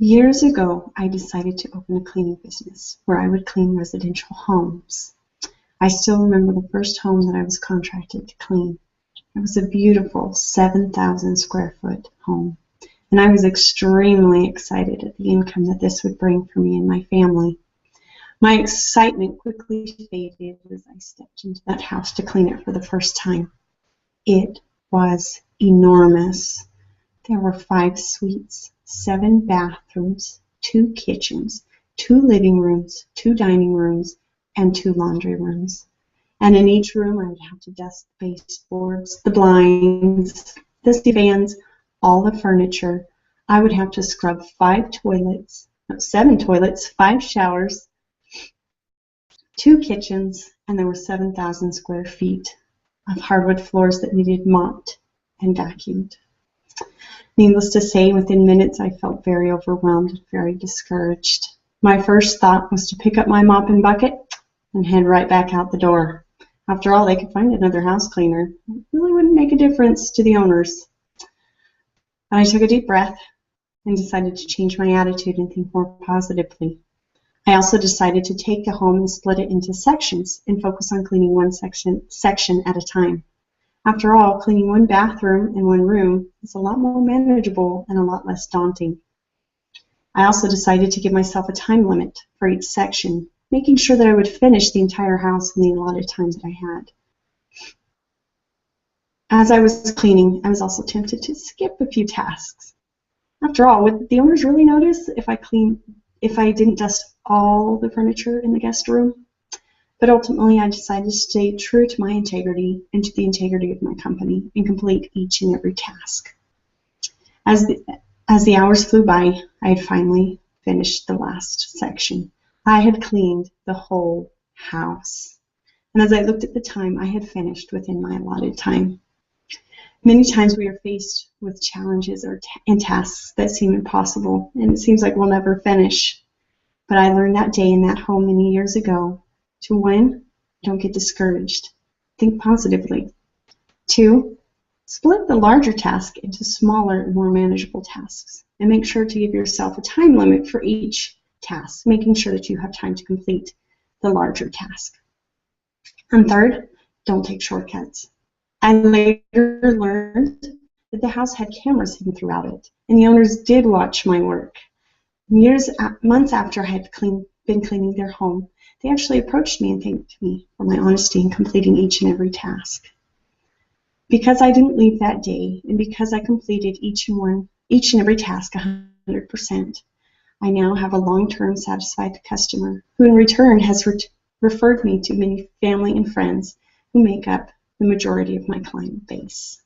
Years ago, I decided to open a cleaning business where I would clean residential homes. I still remember the first home that I was contracted to clean. It was a beautiful 7,000 square foot home, and I was extremely excited at the income that this would bring for me and my family. My excitement quickly faded as I stepped into that house to clean it for the first time. It was enormous. There were 5 suites, 7 bathrooms, 2 kitchens, 2 living rooms, 2 dining rooms, and 2 laundry rooms. And in each room, I would have to dust the baseboards, the blinds, the fans, all the furniture. I would have to scrub 7 toilets, 5 showers, 2 kitchens, and there were 7,000 square feet of hardwood floors that needed mopped and vacuumed. Needless to say, within minutes, I felt very overwhelmed, very discouraged. My first thought was to pick up my mop and bucket and head right back out the door. After all, they could find another house cleaner. It really wouldn't make a difference to the owners. But I took a deep breath and decided to change my attitude and think more positively. I also decided to take the home and split it into sections and focus on cleaning one section at a time. After all, cleaning 1 bathroom and 1 room is a lot more manageable and a lot less daunting. I also decided to give myself a time limit for each section, making sure that I would finish the entire house in the allotted time that I had. As I was cleaning, I was also tempted to skip a few tasks. After all, would the owners really notice if I didn't dust all the furniture in the guest room? But ultimately, I decided to stay true to my integrity and to the integrity of my company and complete each and every task. As the hours flew by, I had finally finished the last section. I had cleaned the whole house. And as I looked at the time, I had finished within my allotted time. Many times we are faced with challenges and tasks that seem impossible, and it seems like we'll never finish. But I learned that day in that home many years ago to 1, don't get discouraged. Think positively. 2, split the larger task into smaller and more manageable tasks, and make sure to give yourself a time limit for each task, making sure that you have time to complete the larger task. And 3rd, don't take shortcuts. I later learned that the house had cameras hidden throughout it, and the owners did watch my work. Months after I had been cleaning their home, they actually approached me and thanked me for my honesty in completing each and every task. Because I didn't leave that day, and because I completed each and every task 100%, I now have a long-term satisfied customer who in return has referred me to many family and friends who make up the majority of my client base.